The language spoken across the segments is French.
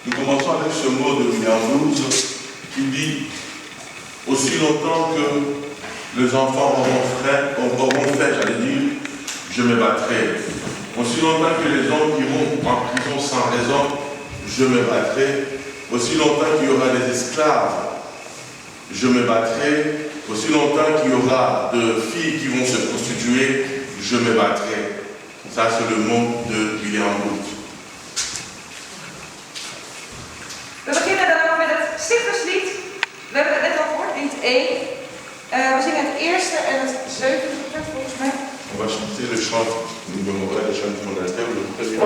Nous commençons avec ce mot de numéro 12 qui dit « Aussi longtemps que les enfants auront fait, j'allais dire, je me battrai. Aussi longtemps que les hommes iront en prison sans raison, je me battrai. Aussi longtemps qu'il y aura des esclaves, je me battrai. Aussi longtemps qu'il y aura de filles qui vont se prostituer, je me battrai. » Ça, c'est le mot de William Booth. We beginnen dan ook met het stichterslied. We hebben het net al gehoord, lied 1. We zingen het eerste en het zevende couplet volgens mij. On va chanter le chant numéro 1, le chant fondateur, le premier.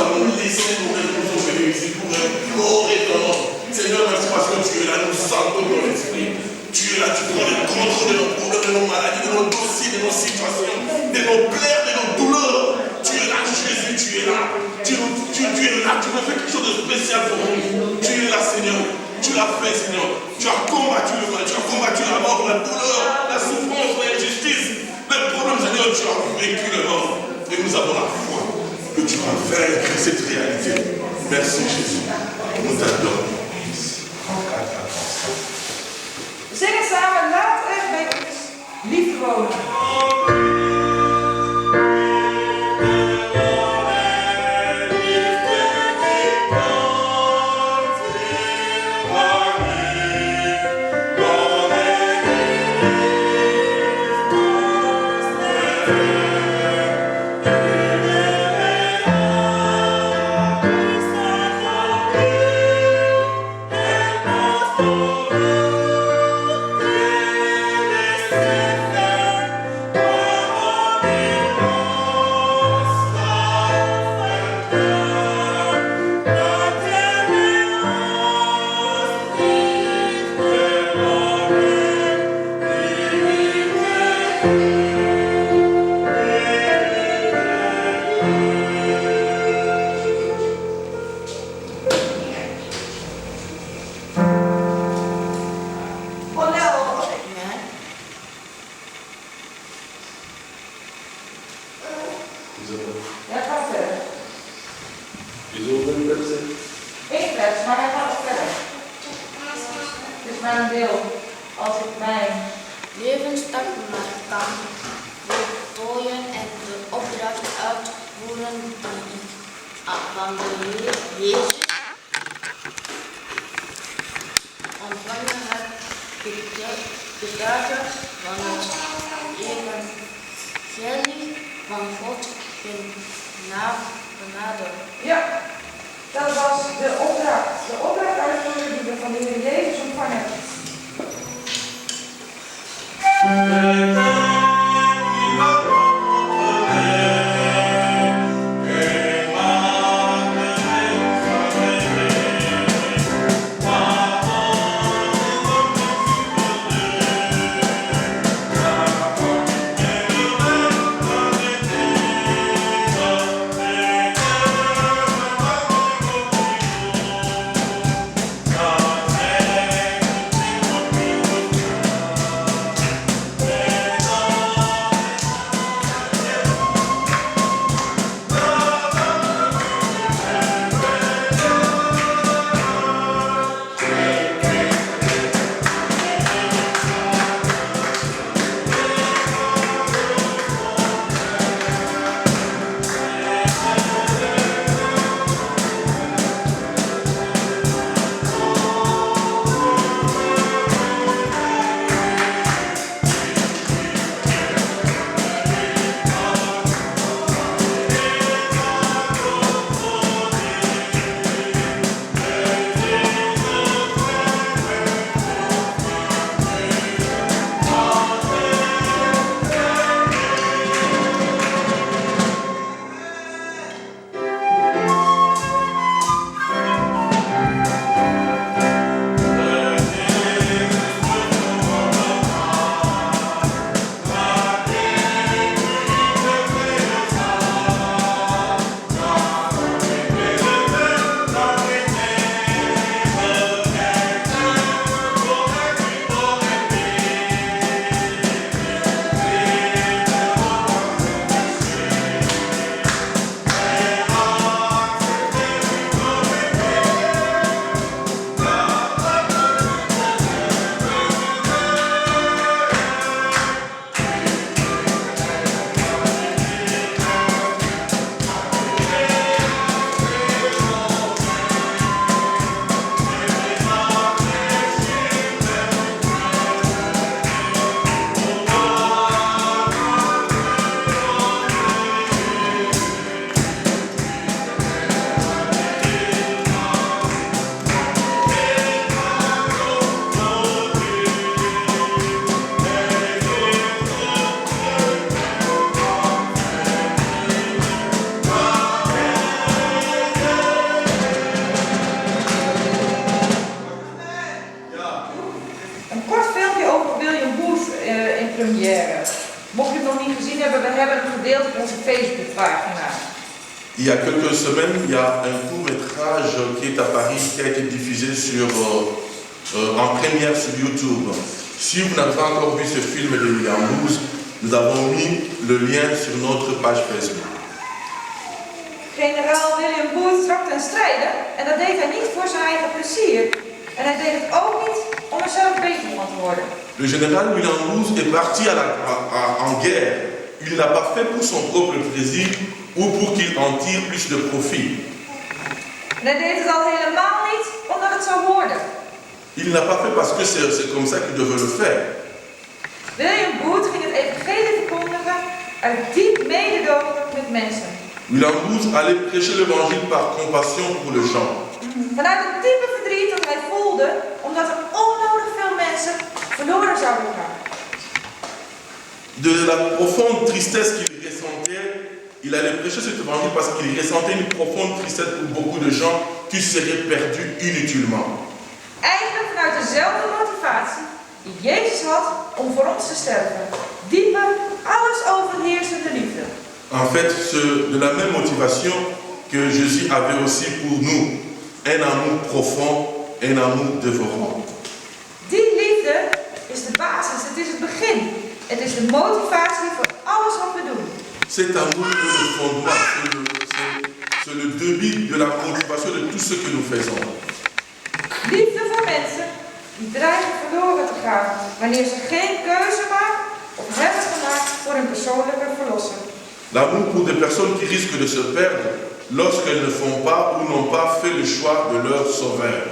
avons laissé nos nous venir ici pour implorer ton nom. Seigneur, merci parce que tu es là, nous sentons ton esprit. Tu es là, tu prends le contrôle de nos problèmes, de nos maladies, de nos dossiers, de nos situations, de nos plaies, de nos douleurs. Tu es là, Jésus, tu es là. Tu es là, tu veux faire quelque chose de spécial pour nous. Tu es là, Seigneur. Tu l'as fait, Seigneur. Tu as combattu le mal, tu as combattu la mort, la douleur, la souffrance, l'injustice. Les problèmes, Seigneur, tu as vécu le mort. Et nous avons la foi que tu vas vaincre cette réalité. Merci, Jésus. Nous t'adorons. We zingen samen, laat er bij ons liefde wonen. Ja, ga verder. Eén vers, maar hij gaat verder. Het is maar een deel. Als ik mijn levensdagmaat kan voltooien en de opdracht uitvoeren die ik van de Heer Jezus ontvangen heb, getuige van het evangelie van God genade. Ja, dat was de opdracht. De opdracht uitvoeren die we van de Heer Jezus ontvangen hebben. Yeah. Facebookpagina. Il y a quelques semaines, il y a un court-métrage qui est à Paris, qui a été diffusé en première sur YouTube. Si vous n'avez pas encore vu ce film de William Booth, nous avons mis le lien sur notre page Facebook. Generaal William Booth trok ten strijde en dat deed hij niet voor zijn eigen plezier. En hij deed het ook niet om er zelf beter van te worden. Le général William Booth est parti en guerre. Il ne l'a pas fait pour son propre plaisir ou pour qu'il en tire plus de profit. En hij deed het al helemaal niet omdat het zou worden. Il ne l'a pas fait parce que c'est comme ça qu'il devait le faire. William Booth ging het evangelie verkondigen uit diep mededogen met mensen. William Booth allait prêcher l'évangile par compassion pour les gens. Vanuit het diepe verdriet dat hij voelde, omdat er onnodig veel mensen verloren zouden gaan. De la profonde tristesse qu'il ressentait, il allait prêcher cet évangile parce qu'il ressentait une profonde tristesse pour beaucoup de gens qui seraient perdus inutilement. Eigenlijk vanuit dezelfde motivatie die Jezus had om voor ons te sterven. Diepe, alles overheersende liefde. En fait, de la même motivation que Jésus avait aussi pour nous, un amour profond, un amour dévorant. Die liefde is de basis, het is het begin. Het is de motivatie voor alles wat we doen. Cet amour est le fondement, c'est le début de la motivation de tout ce que nous faisons. Liefde voor mensen die dreigen verloren te gaan wanneer ze geen keuze maken of hebben gemaakt voor een persoonlijke verlosser. L'amour pour des personnes qui risquent de se perdre lorsqu'elles ne font pas ou n'ont pas fait le choix de leur sauveur.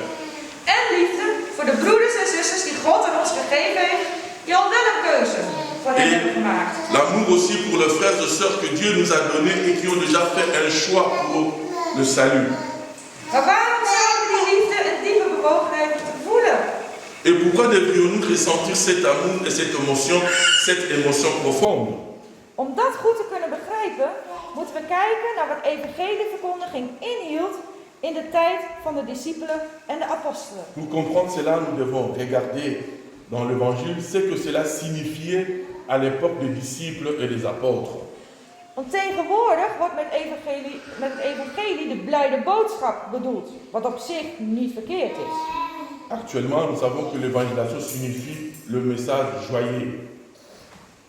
En liefde voor de broeders en zusters die God aan ons gegeven heeft, die al wel een keuze voor hen hebben gemaakt. L'amour aussi pour les frères et sœurs que Dieu nous a donnés et qui ont déjà fait un choix pour le salut. Maar waarom zouden we die liefde en diepe bewogenheid moeten voelen? Et pourquoi devrions-nous ressentir cet amour et cette émotion profonde? Om dat goed te kunnen begrijpen, moeten we kijken naar wat evangelieverkondiging inhield in de tijd van de discipelen en de apostelen. Pour comprendre cela, nous devons regarder dans l'évangile ce que cela signifiait à l'époque des disciples et des apôtres. Want tegenwoordig wordt met het evangelie de blijde boodschap bedoeld, wat op zich niet verkeerd is. Actuellement, nous savons que l'évangélisation signifie le message joyeux.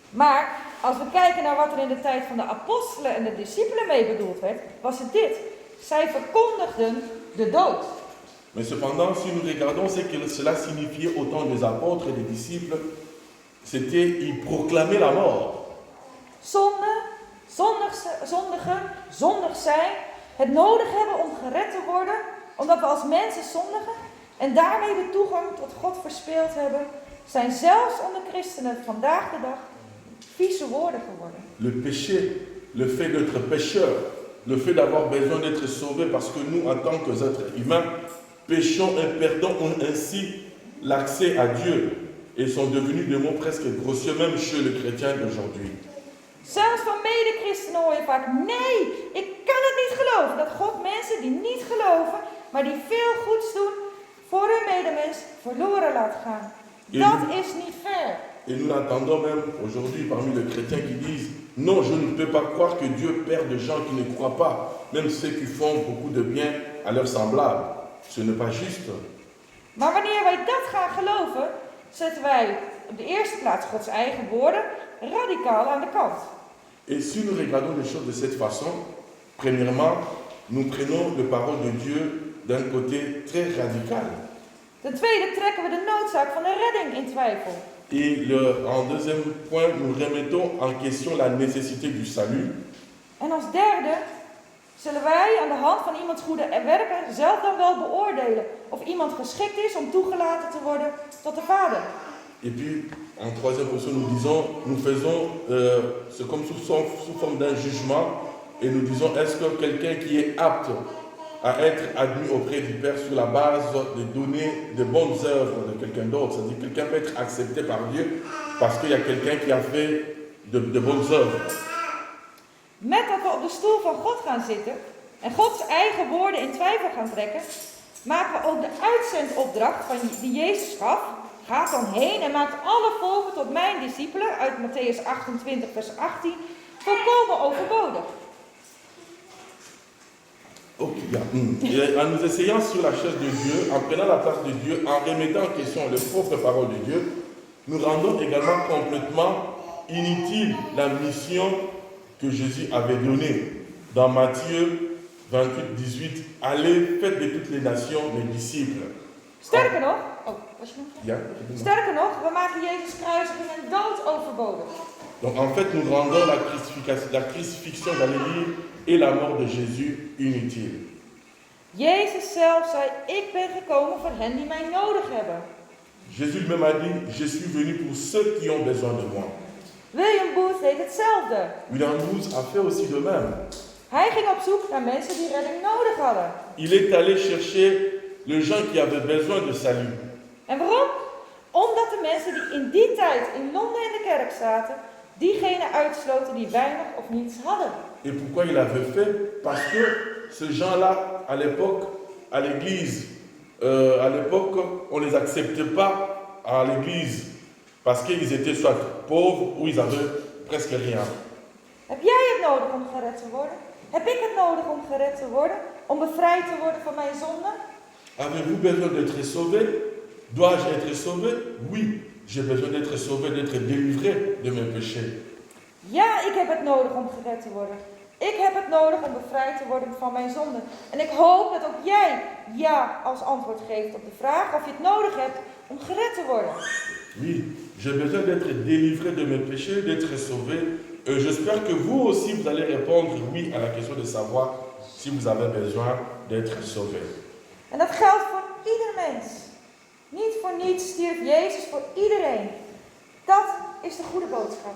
Maar als we kijken naar wat er in de tijd van de apostelen en de discipelen mee bedoeld werd, was het dit. Zij verkondigden de dood. Mais cependant, si nous regardons ce que cela signifiait au temps des apôtres et des disciples, c'était ils proclamaient la mort. Zondig zijn, het nodig hebben om gered te worden, omdat we als mensen zondigen en daarmee de toegang tot God verspeeld hebben, zijn zelfs onder christenen vandaag de dag vieze woorden geworden. Le péché, le fait d'être pécheur, le fait d'avoir besoin d'être sauvé parce que nous, en tant qu'êtres humains, péchons et perdons ainsi l'accès à Dieu et sont devenus des mots presque grossiers même chez les chrétiens d'aujourd'hui. Zelfs van mede-christenen hoor je vaak, nee, ik kan het niet geloven dat God mensen die niet geloven, maar die veel goeds doen voor hun medemens, verloren laat gaan. Dat is niet fair. Et nous l'entendons même aujourd'hui parmi les chrétiens qui disent « Non, je ne peux pas croire que Dieu perd des gens qui ne croient pas, même ceux qui font beaucoup de bien à leurs semblables. Ce n'est pas juste. » Maar wanneer wij dat gaan geloven, zetten wij op de eerste plaats Gods eigen woorden radicaal aan de kant. Et si nous regardons les choses de cette façon, premièrement, nous prenons les paroles de Dieu d'un côté très radical. Ten tweede trekken we de noodzaak van de redding in twijfel. Et en deuxième point, nous remettons en question la nécessité du salut. En als derde zullen wij aan de hand van iemands goede werken zelf dan wel beoordelen of iemand geschikt is om toegelaten te worden tot de Vader. Et puis, en troisième position, nous faisons, c'est comme sous forme d'un jugement, et nous disons, est-ce que quelqu'un qui est apte à être admis auprès du Père sur la base de donner de bonnes œuvres de quelqu'un d'autre, c'est-à-dire quelqu'un peut être accepté par Dieu parce qu'il y a quelqu'un qui a fait de bonnes œuvres. Met dat we op de stoel van God gaan zitten en Gods eigen woorden in twijfel gaan trekken, maken we ook de uitzendopdracht die Jezus gaf. Ga dan heen en maakt alle volken tot mijn discipelen, uit Mattheüs 28 vers 18, volkomen overbodig. Ok, Et en nous essayant sur la chaise de Dieu, en prenant la place de Dieu, en remettant en question les propres paroles de Dieu, nous rendons également complètement inutile la mission que Jésus avait donnée dans Matthieu 28, 18. Allez, faites de toutes les nations mes disciples. Sterker nog, was je nog? Ja, Sterker nog, we maken Jezus' kruisiging en dood overbodig. Donc en fait, nous rendons la crucifixion, j'allais dire, et la mort de Jésus inutile. Jezus zelf zei, ik ben gekomen voor hen die mij nodig hebben. Jésus lui-même a dit, je suis venu pour ceux qui ont besoin de moi. William Booth deed hetzelfde. William Booth a fait aussi de même. Hij ging op zoek naar mensen die redding nodig hadden. Il est allé chercher les gens qui avaient besoin de salut. En waarom? Omdat de mensen die in die tijd in Londen in de kerk zaten, diegenen uitsloten die weinig of niets hadden. Et pourquoi il avait fait? Parce que ces gens-là, à l'époque, à l'église, on ne les acceptait pas à l'église parce qu'ils étaient soit pauvres ou ils avaient presque rien. Heb jij het nodig om gered te worden? Heb ik het nodig om gered te worden? Om bevrijd te worden van mijn zonde? Avez-vous besoin d'être sauvé? Dois-je être sauvé? Oui, j'ai besoin d'être sauvé, d'être délivré de mes péchés. Ja, ik heb het nodig om gered te worden. Ik heb het nodig om bevrijd te worden van mijn zonde. En ik hoop dat ook jij ja als antwoord geeft op de vraag of je het nodig hebt om gered te worden. Oui, j'ai besoin d'être délivré de mes péchés, d'être sauvé. Et j'espère que vous aussi, vous allez répondre oui à la question de savoir si vous avez besoin d'être sauvé. En dat geldt voor ieder mens. Niet voor niets stierf Jezus voor iedereen. Dat is de goede boodschap.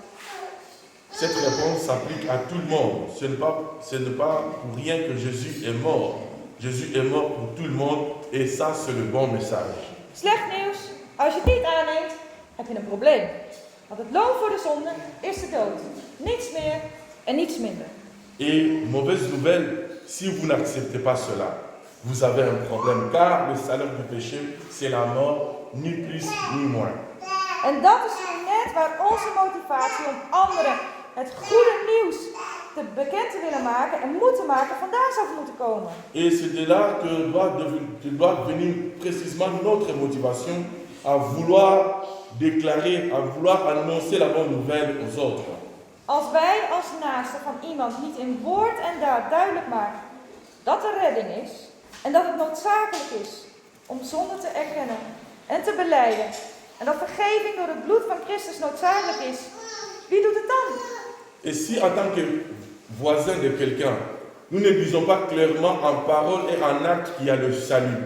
Cette réponse s'applique à tout le monde. Ce n'est pas pour rien que Jésus est mort. Jésus est mort pour tout le monde et ça, c'est le bon message. Slecht nieuws, als je het niet aanneemt, heb je een probleem. Want het loon voor de zonde is de dood. Niets meer en niets minder. Et mauvaise nouvelle, si vous n'acceptez pas cela, vous avez un problème, car le salaire du péché, c'est la mort, ni plus ni moins. En dat is nu net waar onze motivatie om anderen het goede nieuws te bekend te willen maken en moeten maken vandaan zou moeten komen. Et c'est de là que doit venir précisément notre motivation à vouloir déclarer, à vouloir annoncer la bonne nouvelle aux autres. Als wij als naaste van iemand niet in woord en daad duidelijk maken dat er redding is en dat het noodzakelijk is om zonde te erkennen en te belijden en dat vergeving door het bloed van Christus noodzakelijk is, wie doet het dan? Et si en tant que voisin de quelqu'un, nous ne disons pas clairement en parole et en acte qu'il y a le salut,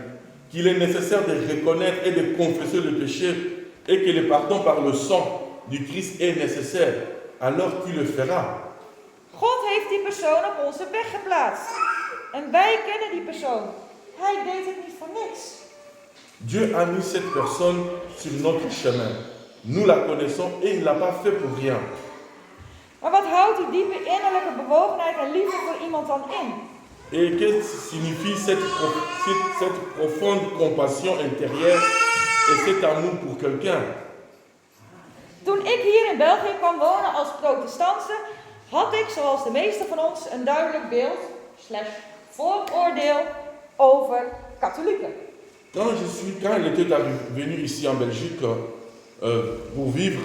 qu'il est nécessaire de reconnaître et de confesser le péché et que le pardon par le sang du Christ est nécessaire, alors tu le feras. God heeft die persoon op onze weg geplaatst. En wij kennen die persoon. Hij deed het niet voor niks. Dieu a mis cette personne sur notre chemin. Nous la connaissons et il ne l'a pas fait pour rien. Maar wat houdt die diepe innerlijke bewogenheid en liefde voor iemand dan in? Et qu'est-ce que signifie cette profonde compassion intérieure et cet amour pour quelqu'un? Toen ik hier in België kwam wonen als protestantse, had ik, zoals de meesten van ons, een duidelijk beeld, vooroordeel over katholieken. Quand il était venu ici en Belgique pour vivre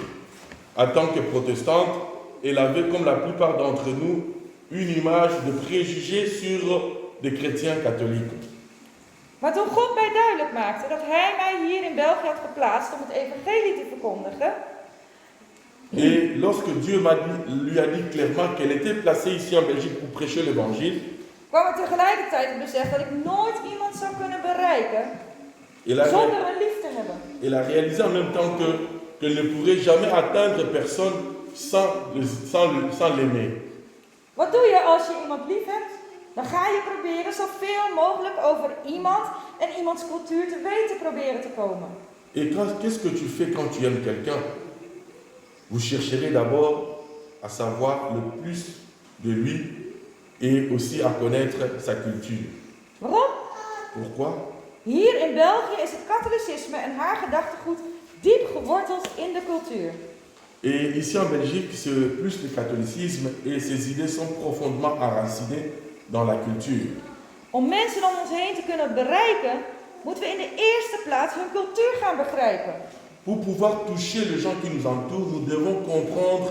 en tant que protestante, il avait, comme la plupart d'entre nous, une image de préjugés sur des chrétiens catholiques. Maar toen God mij duidelijk maakte dat hij mij hier in België had geplaatst om het evangelie te verkondigen, et lorsque Dieu lui a dit clairement qu'elle était placée ici en Belgique pour prêcher l'évangile, kwam er tegelijkertijd het besef dat ik nooit iemand zou kunnen bereiken zonder een lief te hebben. Elle a réalisé en même temps qu'elle ne pourrait jamais atteindre personne sans l'aimer. Wat doe je als je iemand lief hebt? Dan ga je proberen zoveel mogelijk over iemand en iemands cultuur te weten proberen te komen. Et qu'est-ce que tu fais quand tu aimes quelqu'un? Vous chercherez d'abord à savoir le plus de lui et aussi à connaître sa culture. Waarom? Pourquoi? Hier in België is het katholicisme en haar gedachtegoed diep geworteld in de cultuur. Et ici en Belgique, c'est plus le catholicisme et ses idées sont profondément enracinées dans la culture. Om mensen om ons heen te kunnen bereiken, moeten we in de eerste plaats hun cultuur gaan begrijpen. Pour pouvoir toucher les gens qui nous entourent, nous devons comprendre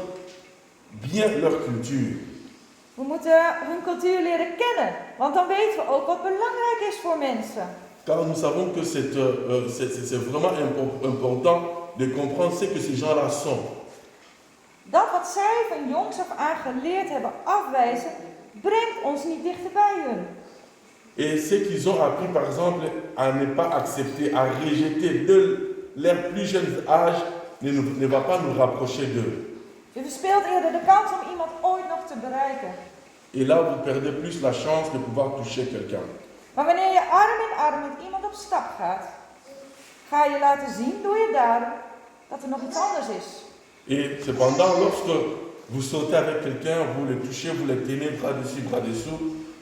bien leur culture. We moeten hun cultuur leren kennen, want dan weten we ook wat belangrijk is voor mensen. Car nous savons que c'est vraiment important de comprendre ce que ces gens-là sont. Dat wat zij van jongs af aan geleerd hebben afwijzen, brengt ons niet dichter bij hun. Et ce qu'ils ont appris, par exemple, à ne pas accepter, à rejeter de leur plus jeune âge, ne va pas nous rapprocher d'eux. Je verspeelt eerder de kans om iemand ooit nog te bereiken. Et là, vous perdez plus la chance de pouvoir toucher quelqu'un. Maar wanneer je arm in arm met iemand op stap gaat, ga je laten zien door je daden dat er nog iets anders is. Et cependant, lorsque vous sautez avec quelqu'un, vous le touchez, vous le tenez bras dessus, bras dessous,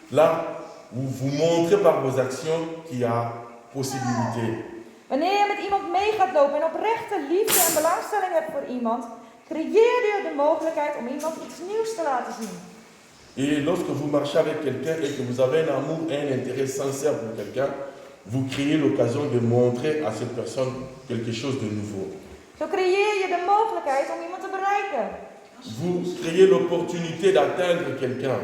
là, vous vous montrez par vos actions qu'il y a possibilité. Wanneer je met iemand mee gaat lopen en oprechte liefde en belangstelling hebt voor iemand, creëer je de mogelijkheid om iemand iets nieuws te laten zien. Et lorsque vous marchez avec quelqu'un et que vous avez un amour et un intérêt sincère pour quelqu'un, vous créez l'occasion de montrer à cette personne quelque chose de nouveau. Zo creëer je de mogelijkheid om iemand te bereiken. Vous créez l'opportunité d'atteindre quelqu'un.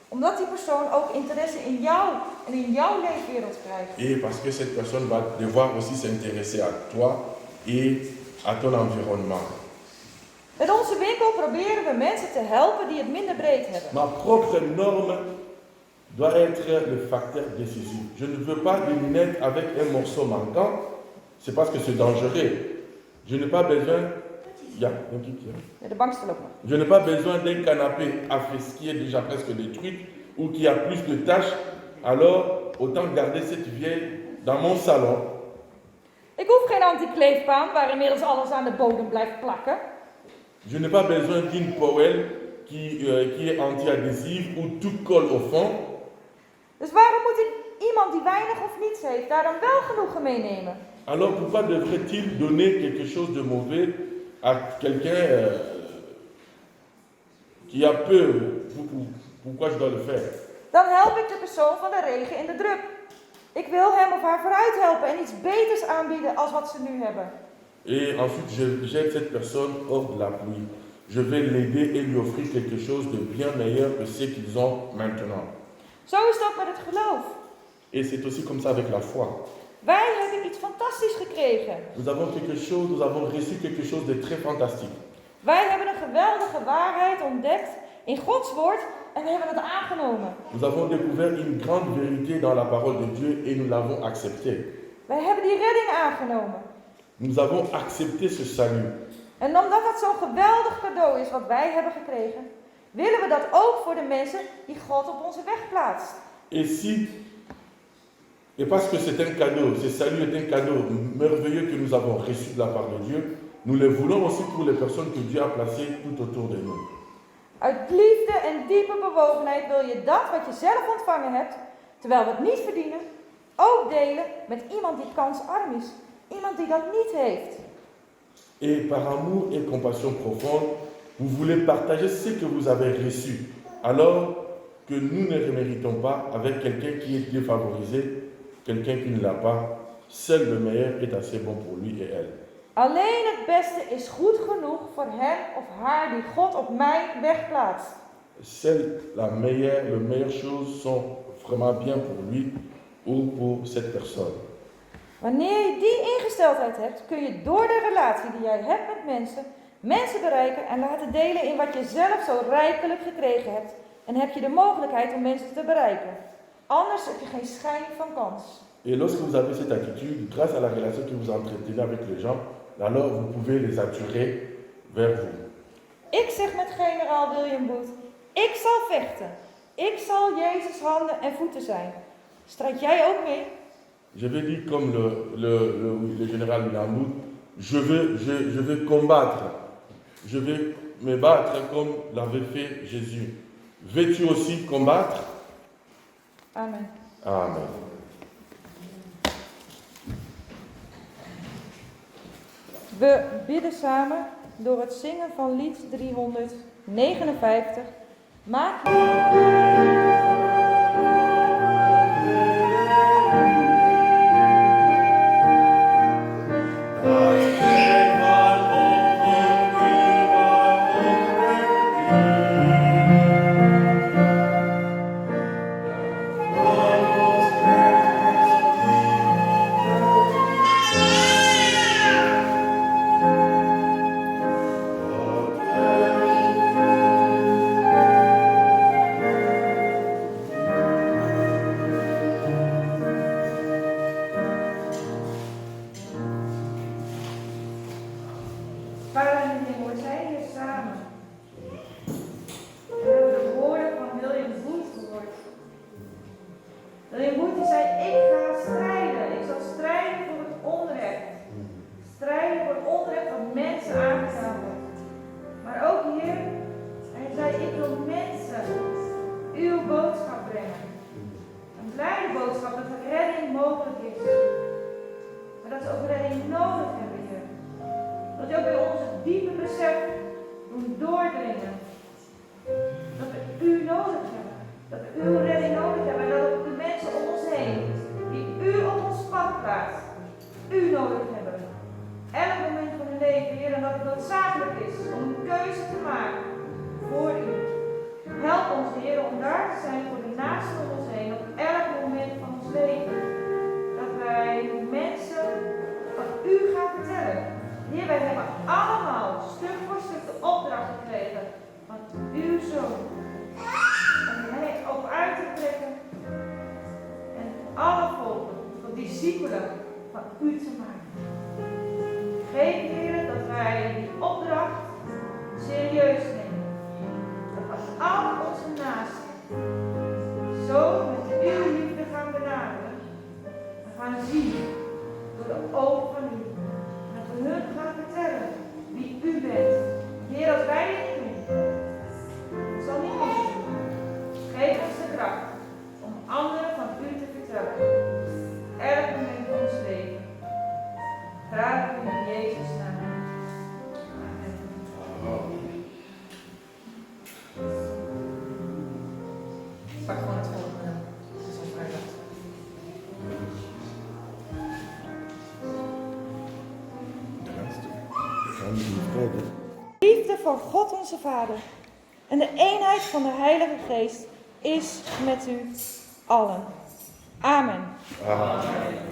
Omdat die persoon ook interesse in jou en in jouw leefwereld krijgt. Et parce que cette personne va devoir aussi s'intéresser à toi et à ton environnement. Met onze winkel proberen we mensen te helpen die het minder breed hebben. Ma propre norme doit être le facteur décisif. Je ne veux pas des lunettes avec un morceau manquant, c'est parce que c'est dangereux. Je n'ai pas besoin. Ja, de bank staat ook nog. Je n'ai pas besoin d'un canapé affaissé qui est déjà presque détruit ou qui a plus de taches. Alors, autant garder cette vieille dans mon salon. Ik hoef geen anti-kleefpaan waar inmiddels alles aan de bodem blijft plakken. Je n'ai pas besoin d'une poêle qui est anti-adhésive où tout colle au fond. Dus waarom moet ik iemand die weinig of niets heeft daar dan wel genoegen mee nemen? Alors pourquoi devrait-il donner quelque chose de mauvais à quelqu'un qui a peu? Pourquoi je dois le faire? Dan help ik de persoon van de regen in de druk. Ik wil hem of haar vooruit helpen en iets beters aanbieden als wat ze nu hebben. Et ensuite, j'aide cette personne hors de la pluie. Je vais l'aider et lui offrir quelque chose de bien meilleur que ce qu'ils ont maintenant. Zo is het ook met het geloof. Et c'est aussi comme ça avec la foi. Wij hebben iets fantastisch gekregen. Nous avons reçu quelque chose de très fantastique. Wij hebben een geweldige waarheid ontdekt in Gods woord en we hebben het aangenomen. Nous avons découvert une grande vérité dans la parole de Dieu et nous l'avons acceptée. Wij hebben die redding aangenomen. Nous avons accepté ce salut. En omdat dat zo'n geweldig cadeau is wat wij hebben gekregen, willen we dat ook voor de mensen die God op onze weg plaatst. Et parce que c'est un cadeau, ce salut est un cadeau merveilleux que nous avons reçu de la part de Dieu, nous le voulons aussi pour les personnes que Dieu a placées tout autour de nous. Uit liefde en diepe bewogenheid wil je dat wat je zelf ontvangen hebt, terwijl we het niet verdienen, ook delen met iemand die kansarm is. Iemand die dat niet heeft. Et par amour et compassion profonde, vous voulez partager ce que vous avez reçu, alors que nous ne le méritons pas avec quelqu'un qui est défavorisé, quelqu'un qui ne l'a pas. Seul le meilleur est assez bon pour lui et elle. Alleen het beste is goed genoeg voor hem of haar die God op mijn weg plaatst. Seule le meilleure chose sont vraiment bien pour lui ou pour cette personne. Wanneer je die ingesteldheid hebt, kun je door de relatie die jij hebt met mensen bereiken en laten delen in wat je zelf zo rijkelijk gekregen hebt. En heb je de mogelijkheid om mensen te bereiken. Anders heb je geen schijn van kans. Et lorsque vous avez cette attitude, grâce à la relation que vous entretenez avec les gens, alors vous pouvez les attirer vers vous. Ik zeg met generaal William Booth, ik zal vechten. Ik zal Jezus handen en voeten zijn. Strijd jij ook mee? Je vais dire comme le général William Booth, je vais combattre. Je vais me battre comme l'avait fait Jésus. Veux-tu aussi combattre? Amen. Amen. We bidden samen door het zingen van lied 359. Maak je boodschap dat er redding mogelijk is. Maar dat we ook redding nodig hebben, Heer. Dat je ook bij ons het diepe besef doen doordringen. Dat we u nodig hebben. Dat we uw redding nodig hebben. En dat ook de mensen om ons heen, die u op ons pad plaatst, u nodig hebben. Elk moment van hun leven, Heer, en dat het noodzakelijk is om een keuze te maken voor u. Help ons, Heer, om daar te zijn voor de naasten om ons heen, op elk moment van ons leven. Dat wij mensen van u gaan vertellen. Heer, wij hebben allemaal stuk voor stuk de opdracht gekregen van uw Zoon. Om hij op uit te trekken en alle volken tot discipelen van u te maken. Geef, Heer, dat wij die opdracht serieus nemen. Dat we al onze naasten zo met uw liefde gaan benaderen. En gaan zien door de ogen van u. En dat we hun gaan vertellen wie u bent. Heer, als wij dit doen, het zal niet goed doen. Geef ons de kracht om anderen van u te vertellen. Elk moment van ons leven. Vraag u in Jezus' naam. Amen. Pak gewoon het volgende. Het is al vrijdag. Liefde van God onze Vader en de eenheid van de Heilige Geest is met u allen. Amen. Amen.